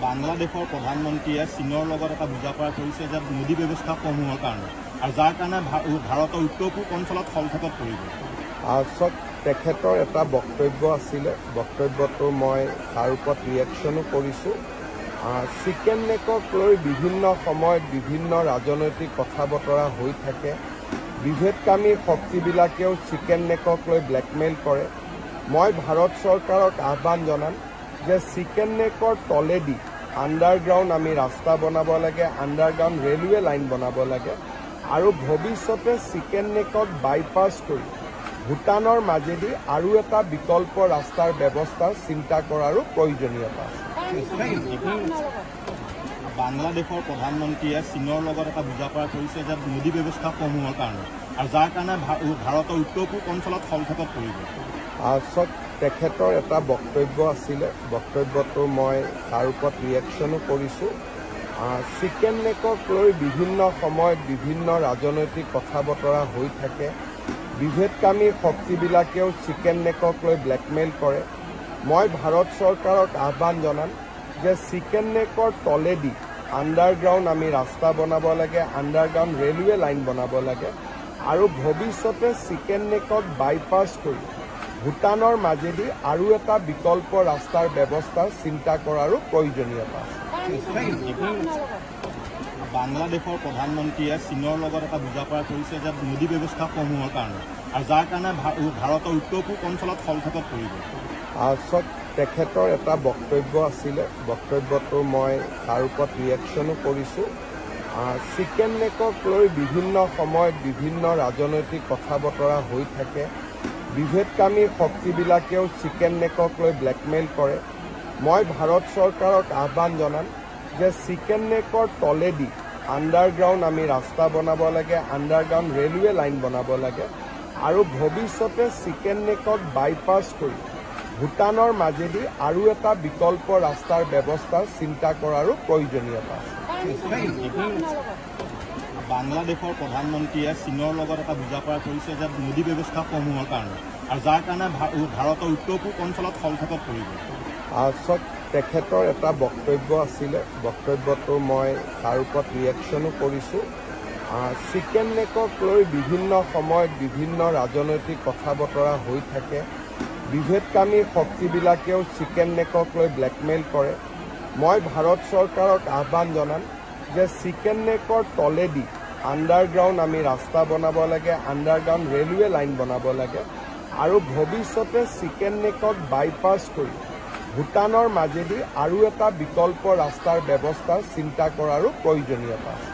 বাংলাদেশৰ প্ৰধানমন্ত্ৰীয়ে চীনৰ লগত এটা বুজাপৰা কৰিছে যে নদী ব্যৱস্থা সমূহৰ কাৰণে আৰু যাৰ কাৰণে ভাৰতৰ উত্তৰ পূব অঞ্চলত সংকটত পৰিব। তেখেতৰ এটা বক্তব্য আছিলে, বক্তব্যটো মই তাৰ ওপৰত ৰিয়েকশ্যনো কৰিছোঁ। চিকেন নেকক লৈ বিভিন্ন সময়ত বিভিন্ন ৰাজনৈতিক কথা বতৰা হৈ থাকে। বিভেদকামী শক্তিবিলাকেও চিকেন নেকক লৈ ব্লেকমেইল কৰে। মই ভাৰত চৰকাৰক আহ্বান জনাম যে চিকেন নেকৰ তলেদি আণ্ডাৰগ্ৰাউণ্ড আমি ৰাস্তা বনাব লাগে, আণ্ডাৰগ্ৰাউণ্ড ৰেলৱে লাইন বনাব লাগে আৰু ভৱিষ্যতে চিকেন নেকক বাইপাছ কৰি ভূটানৰ মাজেদি আৰু এটা বিকল্প ৰাস্তাৰ ব্যৱস্থা চিন্তা কৰাৰো প্ৰয়োজনীয়তা আছে। বাংলাদেশৰ প্ৰধানমন্ত্ৰীয়ে চীনৰ লগত এটা বুজাপৰা কৰিছে যে নদী ব্যৱস্থা সমূহৰ কাৰণে আৰু যাৰ কাৰণে ভাৰতৰ উত্তৰ পূব অঞ্চলত সংকটত পৰিব। তেখেতৰ এটা বক্তব্য আছিলে, বক্তব্যটো মই তাৰ ওপৰত ৰিয়েকশ্যনো কৰিছোঁ। চিকেন নেকক লৈ বিভিন্ন সময়ত বিভিন্ন ৰাজনৈতিক কথা বতৰা হৈ থাকে। বিভেদকামী শক্তিবিলাকেও চিকেন নেকক লৈ ব্লেকমেইল কৰে। মই ভাৰত চৰকাৰক আহ্বান জনাম যে চিকেন নেকৰ তলেদি আণ্ডাৰগ্ৰাউণ্ড আমি ৰাস্তা বনাব লাগে, আণ্ডাৰগ্ৰাউণ্ড ৰেলৱে লাইন বনাব লাগে আৰু ভৱিষ্যতে চিকেন নেকক বাইপাছ কৰি ভূটানৰ মাজেদি আৰু এটা বিকল্প ৰাস্তাৰ ব্যৱস্থা চিন্তা কৰাৰো প্ৰয়োজনীয়তা আছে। বাংলাদেশৰ প্ৰধানমন্ত্ৰীয়ে চীনৰ লগত এটা বুজাপৰা কৰিছে যে নদী ব্যৱস্থা সমূহৰ কাৰণে আৰু যাৰ কাৰণে ভাৰতৰ উত্তৰ পূব অঞ্চলত সংকটত পৰিব। তেখেতৰ এটা বক্তব্য আছিলে, বক্তব্যটো মই তাৰ ওপৰত ৰিয়েকশ্যনো কৰিছোঁ। চিকেন নেকক লৈ বিভিন্ন সময়ত বিভিন্ন ৰাজনৈতিক কথা বতৰা হৈ থাকে। বিভেদকামী শক্তিবিলাকেও চিকেন নেকক লৈ ব্লেকমেইল কৰে। মই ভাৰত চৰকাৰক আহ্বান জনাম যে চিকেন নেকৰ তলেদি আণ্ডাৰগ্ৰাউণ্ড আমি ৰাস্তা বনাব লাগে, আণ্ডাৰগ্ৰাউণ্ড ৰেলৱে লাইন বনাব লাগে আৰু ভৱিষ্যতে চিকেন নেকক বাইপাছ কৰি ভূটানৰ মাজেদি আৰু এটা বিকল্প ৰাস্তাৰ ব্যৱস্থা চিন্তা কৰাৰো প্ৰয়োজনীয়তা আছে। বাংলাদেশৰ প্ৰধানমন্ত্ৰীয়ে চীনৰ লগত এটা বুজাপৰা কৰিছে যে নদী ব্যৱস্থা সমূহৰ কাৰণে আৰু যাৰ কাৰণে ভাৰতৰ উত্তৰ পূব অঞ্চলত সংকটত পৰিব। তেখেতৰ এটা বক্তব্য আছিলে, বক্তব্যটো মই তাৰ ওপৰত ৰিয়েকশ্যনো কৰিছোঁ। চিকেন নেকক লৈ বিভিন্ন সময়ত বিভিন্ন ৰাজনৈতিক কথা বতৰা হৈ থাকে। বিভেদকামী শক্তিবিলাকেও চিকেন নেকক লৈ ব্লেকমেইল কৰে। মই ভাৰত চৰকাৰক আহ্বান জনাম যে চিকেন নেকৰ তলেদি আণ্ডাৰগ্ৰাউণ্ড আমি ৰাস্তা বনাব লাগে, আণ্ডাৰগ্ৰাউণ্ড ৰেলৱে লাইন বনাব লাগে আৰু ভৱিষ্যতে চিকেন নেকক বাইপাছ কৰি ভূটানৰ মাজেদি আৰু এটা বিকল্প ৰাস্তাৰ ব্যৱস্থা চিন্তা কৰাৰো প্ৰয়োজনীয়তা আছে।